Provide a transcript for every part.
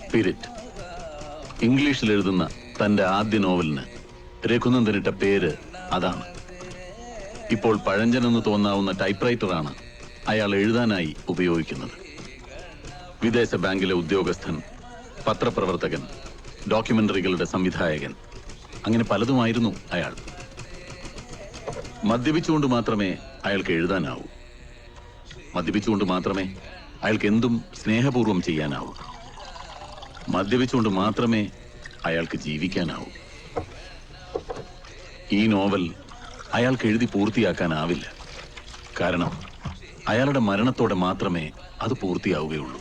Spirit. ഇംഗ്ലീഷിൽ എഴുതുന്ന തന്റെ ആദ്യ നോവലിന് രഘുനന്ദനിട്ട പേര് അതാണ്. ഇപ്പോൾ പഴഞ്ചനെന്ന് തോന്നാവുന്ന ടൈപ്പ്റൈറ്ററാണ് അയാൾ എഴുതാനായി ഉപയോഗിക്കുന്നത്. വിദേശ ബാങ്കിലെ ഉദ്യോഗസ്ഥൻ, പത്രപ്രവർത്തകൻ, ഡോക്യുമെന്ററികളുടെ സംവിധായകൻ, അങ്ങനെ പലതുമായിരുന്നു അയാൾ. മദ്യപിച്ചുകൊണ്ട് മാത്രമേ അയാൾക്ക് എഴുതാനാവൂ. മദ്യപിച്ചുകൊണ്ട് മാത്രമേ അയാൾക്ക് എന്തും സ്നേഹപൂർവ്വം ചെയ്യാനാവൂ. മദ്യപിച്ചുകൊണ്ട് മാത്രമേ അയാൾക്ക് ജീവിക്കാനാവൂ. ഈ നോവൽ അയാൾക്ക് എഴുതി പൂർത്തിയാക്കാനാവില്ല. കാരണം അയാളുടെ മരണത്തോടെ മാത്രമേ അത് പൂർത്തിയാവുകയുള്ളൂ.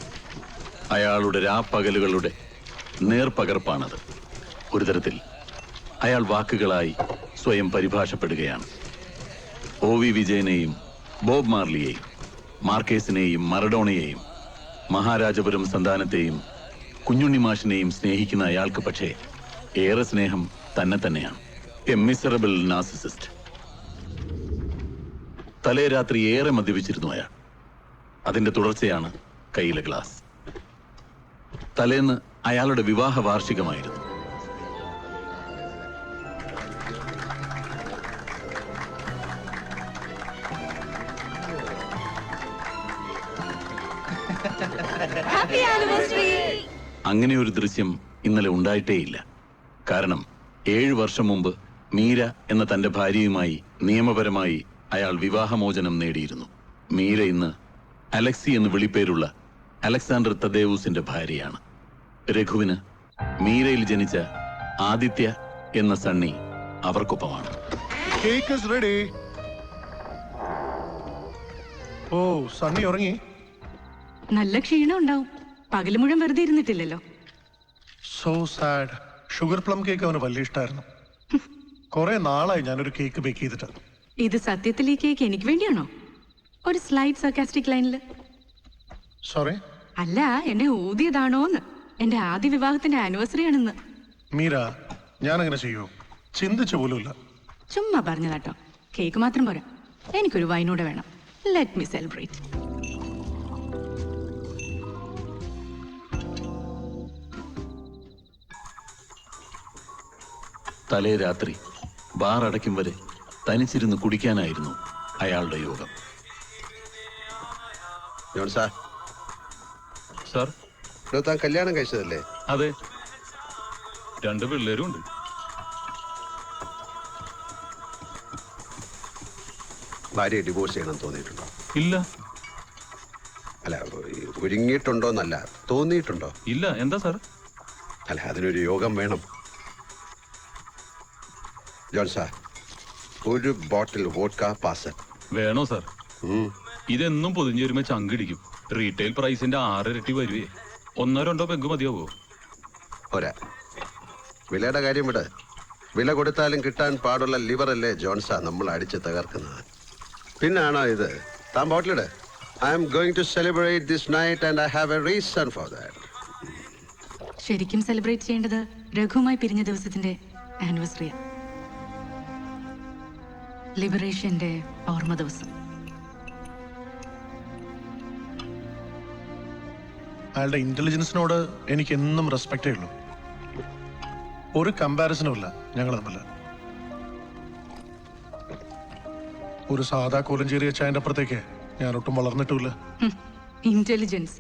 അയാളുടെ രാപ്പകലുകളുടെ നേർപകർപ്പാണത്. ഒരു തരത്തിൽ അയാൾ വാക്കുകളായി സ്വയം പരിഭാഷപ്പെടുകയാണ്. OV വിജയനെയും ബോബ് മാർലിയെയും മാർക്കേസിനെയും മറഡോണയെയും മഹാരാജപുരം സന്താനത്തെയും കുഞ്ഞുണ്ണി മാഷിനെയും സ്നേഹിക്കുന്ന അയാൾക്ക് പക്ഷേ ഏറെ സ്നേഹം തന്നെ തന്നെയാണ്. A miserable narcissist. തലേ രാത്രി ഏറെ മദ്യപിച്ചിരുന്നു അയാൾ. അതിന്റെ തുടർച്ചയാണ് കയ്യിലെ ഗ്ലാസ്. തലേന്ന് അയാളുടെ വിവാഹ വാർഷികമായിരുന്നു. അങ്ങനെ ഒരു ദൃശ്യം ഇന്നലെ ഉണ്ടായിട്ടേയില്ല. കാരണം 7 വർഷം മുമ്പ് മീര എന്ന തന്റെ ഭാര്യയുമായി നിയമപരമായി അയാൾ വിവാഹമോചനം നേടിയിരുന്നു. മീര ഇന്ന് അലക്സി എന്ന് വിളിപ്പേരുള്ള അലക്സാണ്ടർ തദേവൂസിന്റെ ഭാര്യയാണ്. രഘുവിന് മീരയിൽ ജനിച്ച ആദിത്യ എന്ന സണ്ണി അവർക്കൊപ്പമാണ്. ഓ, സണ്ണി ഉറങ്ങി? നല്ല ക്ഷീണം ഉണ്ടാവും. പകല് മുഴുവൻ വെറുതെ ഇരുന്നിട്ടില്ലല്ലോ. So sad. Sugar plum cake അവന് വലിയ ഇഷ്ടമായിരുന്നു. കുറെ നാളായി ഞാനൊരു കേക്ക് ബേക്ക് ചെയ്തിട്ട്. ഇത് സത്യത്തിൽ ഈ കേക്ക് എനിക്ക് വേണ്ടിയാണോ? ഒരു സ്ലൈഡ് സർക്കാസ്റ്റിക് ലൈനില്. സോറി. അല്ല, എന്നെ ഊതിയതാണോന്ന്. എന്റെ ആദ്യ വിവാഹത്തിന്റെ ആനിവേഴ്സറി ആണെന്ന്. മീര, ഞാനങ്ങനെ ചെയ്യൂ? ചിന്തിച്ചു പോലുമില്ല. ചുമ്മാ പറഞ്ഞതാട്ടോ. കേക്ക് മാത്രം പോരാ, എനിക്കൊരു വൈനൂടെ വേണം. Let me celebrate. തലേ രാത്രി ബാർ അടയ്ക്കും വരെ തനിച്ചിരുന്ന് കുടിക്കാനായിരുന്നു അയാളുടെ യോഗം. സാർ, താൻ കല്യാണം കഴിച്ചതല്ലേ? അതെ, 2 പിള്ളേരും ഉണ്ട്. ഭാര്യയെ ഡിവോഴ്സ് ചെയ്യണം തോന്നിയിട്ടുണ്ടോ? ഇല്ല. അല്ല, ഒരുങ്ങിയിട്ടുണ്ടോന്നല്ല, തോന്നിയിട്ടുണ്ടോ? ഇല്ല. എന്താ സാർ? അല്ല, അതിനൊരു യോഗം വേണം. ജോൺ സാർ, ഒരു ബോട്ടിൽ വോഡ്ക പാർസൽ വേണോ സാർ? ഇതെന്നും പൊതിഞ്ഞു വരുമ്പോ ചങ്കിടിക്കും. റീറ്റെയിൽ പ്രൈസിന്റെ 6 ഇരട്ടി വരുവേ. 1-2 പെഗ് മതിയാവോ? പോരാ. വിലയുടെ കാര്യം വിട്. വില കൊടുത്താലും കിട്ടാൻ പാടുള്ള ലിവറല്ലേ ജോൺസാ നമ്മൾ അടിച്ച് തകർക്കുന്നത്. പിന്നാണോ ഇത്? താൻ ബോട്ടിലിട്. I am going to celebrate this night and I have a reason for that. ശരിക്കും സെലിബ്രേറ്റ് ചെയ്യേണ്ടത് രഘുവുമായി പിരിഞ്ഞ ദിവസത്തിന്റെ ആനിവേഴ്സറിയാ. ലിബറേഷന്റെ ഓർമ്മ ദിവസം. അയാളുടെ ഇന്റലിജൻസിനോട് എനിക്ക് എന്നും റെസ്പെക്റ്റേ ഉള്ളൂ. ഒരു കമ്പാരിസണും ഇല്ല ഞങ്ങൾ തമ്മിൽ. ഒരു സാധാ കോലഞ്ചേരി അച്ചായന്റെ അപ്പുറത്തേക്ക് ഞാൻ ഒട്ടും വളർന്നിട്ടുമില്ല. ഇന്റലിജൻസ്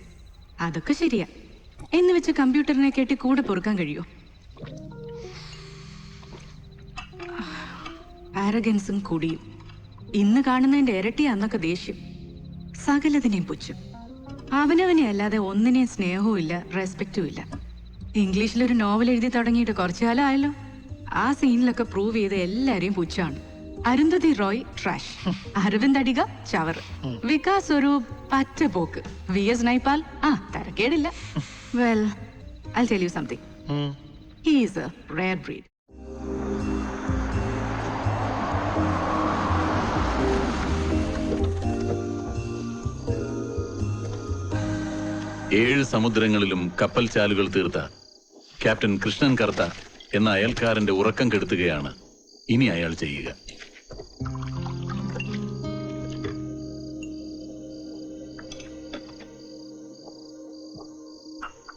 അതൊക്കെ ശരിയാ. എന്ന് വെച്ച് കമ്പ്യൂട്ടറിനെ കേട്ടി കൂടെ പൊറുക്കാൻ കഴിയോ? ആരഗൻസും കൂടിയും. ഇന്ന് കാണുന്നതിന്റെ ഇരട്ടിയാ അന്നൊക്കെ ദേഷ്യം. സകലതിനെയും പുച്ഛം. അവനവനെ അല്ലാതെ ഒന്നിനെയും സ്നേഹവും ഇല്ല, റെസ്പെക്റ്റും ഇല്ല. ഇംഗ്ലീഷിലൊരു നോവൽ എഴുതി തുടങ്ങിയിട്ട് കുറച്ചു കാലം ആയല്ലോ. ആ സീനിലൊക്കെ പ്രൂവ് ചെയ്ത എല്ലാരെയും പുച്ഛാണ്. അരുന്ധതി റോയ് ട്രാഷ്, അരവിന്ദ് അടിക ചവർ, വികാസ് ഒരു പറ്റ പോക്ക്, VS നൈപാൽ തരക്കേടില്ല. Well, I'll tell you something. He is a rare breed. ഏഴ് സമുദ്രങ്ങളിലും കപ്പൽ ചാലുകൾ തീർത്ത ക്യാപ്റ്റൻ കൃഷ്ണൻ കർത്ത എന്ന അയൽക്കാരന്റെ ഉറക്കം കെടുത്തുകയാണ് ഇനി അയാൾ ചെയ്യുക.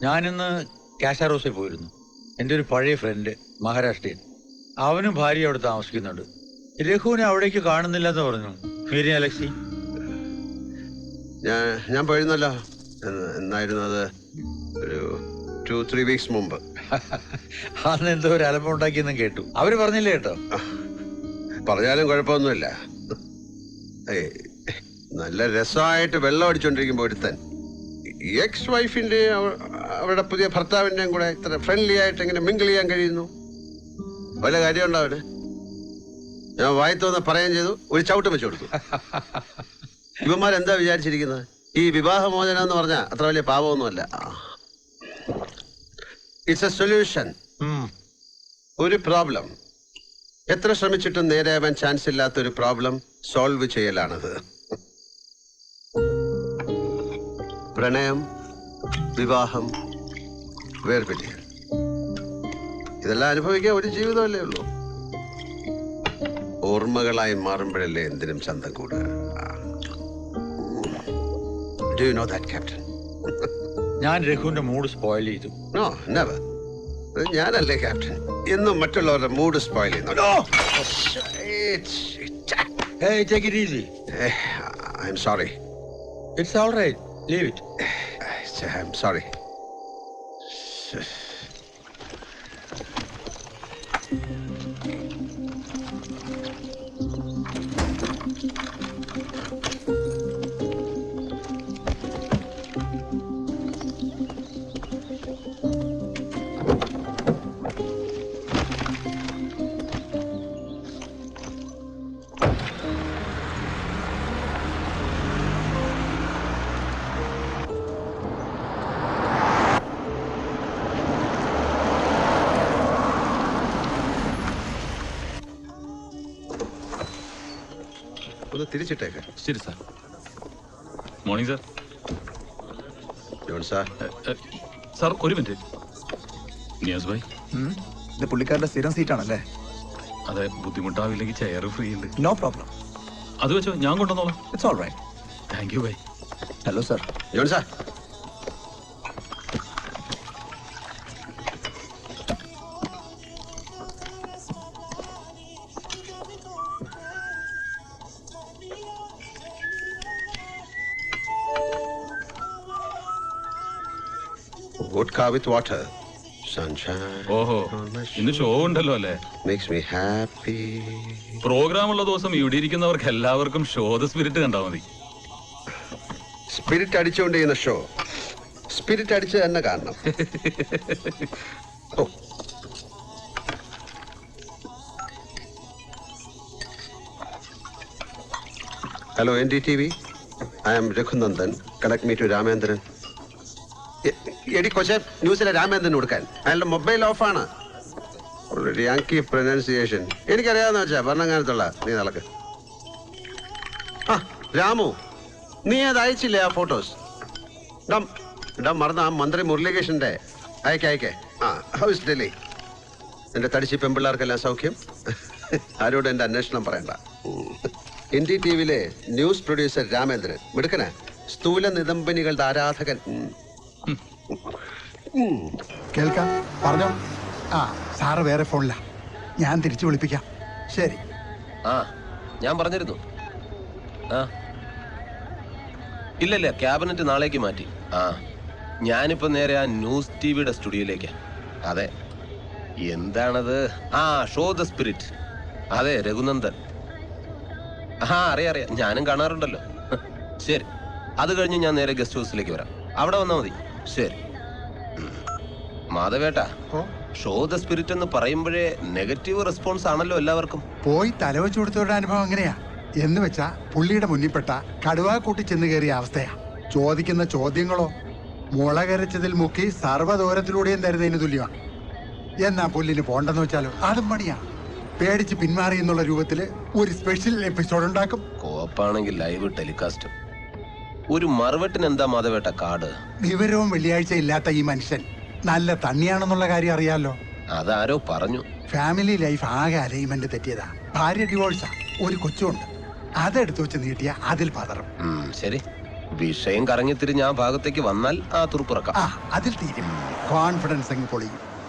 ഞാനിന്ന് കാശാറോസിൽ പോയിരുന്നു. എൻ്റെ ഒരു പഴയ ഫ്രണ്ട് മഹാരാഷ്ട്രയിൽ, അവനും ഭാര്യ അവിടെ താമസിക്കുന്നുണ്ട്. രഘുവിനെ അവിടേക്ക് കാണുന്നില്ലെന്ന് പറഞ്ഞു. മീരി അലക്സി, ഞാൻ പോയിരുന്നല്ലോ. എന്നായിരുന്നു അത്? ഒരു 2-3 വീക്സ് മുമ്പ്. അന്ന് എന്തോ ഒരു അലമ്പുണ്ടാക്കിയെന്നും കേട്ടു. അവര് പറഞ്ഞില്ലേ കേട്ടോ? പറഞ്ഞാലും കുഴപ്പമൊന്നുമില്ല. നല്ല രസമായിട്ട് വെള്ളം അടിച്ചോണ്ടിരിക്കുമ്പോ ഒരുത്തൻ എക്സ് വൈഫിന്റെയും അവരുടെ പുതിയ ഭർത്താവിന്റെയും കൂടെ ഇത്ര ഫ്രണ്ട്ലി ആയിട്ട് ഇങ്ങനെ മിങ്കിൾ ചെയ്യാൻ കഴിയുന്നു. വല്ല കാര്യമുണ്ടോ അവന്? ഞാൻ വായിത്തോന്ന് പറയുകയും ചെയ്തു, ഒരു ചവിട്ടം വെച്ചു കൊടുത്തു. ഇവന്മാരെന്താ വിചാരിച്ചിരിക്കുന്നത്? ഈ വിവാഹമോചനം എന്ന് പറഞ്ഞാൽ അത്ര വലിയ പാപമൊന്നുമല്ല. It's a solution. ഒരു പ്രോബ്ലം എത്ര ശ്രമിച്ചിട്ടും നേരെയാവാൻ ചാൻസ് ഇല്ലാത്ത ഒരു പ്രോബ്ലം സോൾവ് ചെയ്യലാണത്. പ്രണയം, വിവാഹം, വേർപിരിയൽ, ഇതെല്ലാം അനുഭവിക്കാൻ ഒരു ജീവിതമല്ലേ ഉള്ളൂ. ഓർമ്മകളായി മാറുമ്പോഴല്ലേ എന്തിനും ചന്തം കൂടുക. Do you know that, Captain? ഞാൻ രഘുവിന്റെ മൂഡ് സ്പോയിൽ ചെയ്തു. No, never. ഞാനല്ലേ ക്യാപ്റ്റൻ. എന്നും മറ്റുള്ളവരുടെ മൂഡ് സ്പോയിൽ ചെയ്യുന്നു. Hey, take it easy. I'm sorry. It's all right. Leave it. I'm sorry. ഒന്ന് തിരിച്ചിട്ടേക്ക്. ശരി sir. Morning sir. John sir. Sir ഒരു മിനിറ്റ്. നിയാസ് ഭായ്, ഇത് പുള്ളിക്കാരുടെ സ്ഥിരം സീറ്റാണല്ലേ? അതെ, ബുദ്ധിമുട്ടാവില്ലെങ്കിൽ ചെയർ ഫ്രീ ഉണ്ട്. No problem. അത് വെച്ചോ, ഞാൻ കൊണ്ടുവന്നോളാം. It's all right. Thank you bhai. Hello sir. John sir. Vodka with water. Sunshine. ഓഹോ, ഇന്ന് ഷോ ഉണ്ടല്ലോ അല്ലേ? Makes me happy. പ്രോഗ്രാം ഉള്ള ദിവസം ഇവിടെ ഇരിക്കുന്നവർക്ക് എല്ലാവർക്കും ഷോ ദ സ്പിരിറ്റ് കണ്ടാ മതി. സ്പിരിറ്റ് അടിച്ചുകൊണ്ട് ചെയ്യുന്ന ഷോ സ്പിരിറ്റ് അടിച്ച് തന്നെ കാണണം. Oh, hello NDTV. I am Raghunandan. Connect me to Ramendran. എടി കൊച്ചെ, ന്യൂസിലെ രാമേന്ദ്രൻ കൊടുക്കാൻ. അയാളുടെ മൊബൈൽ ഓഫാണ്. യാങ്കി പ്രൊനൗൺസിയേഷൻ എനിക്കറിയാവുന്ന വെച്ചാ ഭരണങ്ങാനത്തുള്ള. നീ നടക്ക്. ആ രാമു, നീ അത് അയച്ചില്ലേ ആ ഫോട്ടോസ്? ഇടാൻ മറന്ന ആ മന്ത്രി മുരളീകൃഷ്ണന്റെ അയക്കേ. ആ, ഹൗസ് ഡൽഹി. എന്റെ തടിച്ചി പെമ്പിള്ളേർക്കെല്ലാം സൗഖ്യം. ആരോട് എന്റെ അന്വേഷണം പറയണ്ട. NDTVയിലെ ന്യൂസ് പ്രൊഡ്യൂസർ രാമേന്ദ്രൻ മിടുക്കന, സ്ഥൂല നിതംബനികളുടെ ആരാധകൻ. കേൾക്കാം, പറഞ്ഞോ. ആ, സാറ് വേറെ ഫോണില്ല, ഞാൻ തിരിച്ചു വിളിപ്പിക്കാം. ശരി. ആ, ഞാൻ പറഞ്ഞിരുന്നു. ആ, ഇല്ലല്ല, ക്യാബിനറ്റ് നാളേക്ക് മാറ്റി. ആ, ഞാനിപ്പോ നേരെ ആ ന്യൂസ് TVയുടെ സ്റ്റുഡിയോയിലേക്കാ. അതെ, എന്താണത്? ആ, ഷോ ദ സ്പിരിറ്റ്. അതെ, രഘുനന്ദൻ. ആ, അറിയാം, ഞാനും കാണാറുണ്ടല്ലോ. ശരി, അത് കഴിഞ്ഞ് ഞാൻ നേരെ ഗസ്റ്റ് ഹൗസിലേക്ക് വരാം. അവിടെ വന്നാൽ മതി. ശരി. മാധവേട്ടാ, ഷോ ദ സ്പിരിറ്റ് എന്ന് പറയുമ്പോഴേ നെഗറ്റീവ് റെസ്പോൺസ് ആണല്ലോ എല്ലാവർക്കും. പോയി തലവെച്ചു കൊടുത്തവരുടെ അനുഭവം അങ്ങനെയാ. എന്ന് വെച്ചാ പുള്ളിയുടെ മുന്നിൽപ്പെട്ട കടുവാ കൂട്ടി ചെന്ന് കയറിയ അവസ്ഥയാ. ചോദിക്കുന്ന ചോദ്യങ്ങളോ മുളകരച്ചതിൽ മുക്കി സർവ്വദൂരത്തിലൂടെയും തരുന്നതിന് തുല്യമാണ്. എന്നാ പുല്ലിന് പോണ്ടെന്ന് വെച്ചാലോ അതും പണിയാ. പേടിച്ച് പിന്മാറി എന്നുള്ള രൂപത്തില് ഒരു സ്പെഷ്യൽ എപ്പിസോഡ് ഉണ്ടാക്കും. കോപ്പാണെങ്കിൽ ലൈവ് ടെലികാസ്റ്റ്. ഒരു മറുവെട്ടിന് എന്താ മാധവേട്ട കാട്? വിവരവും വെള്ളിയാഴ്ച ഇല്ലാത്ത ഈ മനുഷ്യൻ നല്ല തണ്ണിയാണെന്നുള്ള കാര്യം അറിയാലോ. അതാരോ പറഞ്ഞു. ഫാമിലി ലൈഫ് ആകെ അലൈൻമെന്റ് തെറ്റിയതാ. ഭാര്യ ഡിവോഴ്സാ, ഒരു കൊച്ചുണ്ട്. അതെടുത്തു വെച്ച് നീട്ടിയ അതിൽ പതറും. ശരി, വിഷയം കറങ്ങിത്തിരിഞ്ഞ് ആ ഭാഗത്തേക്ക് വന്നാൽ ആ തുറുപ്പിറക്കാം. ആ അതിൽ തീരും. കോൺഫിഡൻസ് അങ്ങ് പൊളിയും.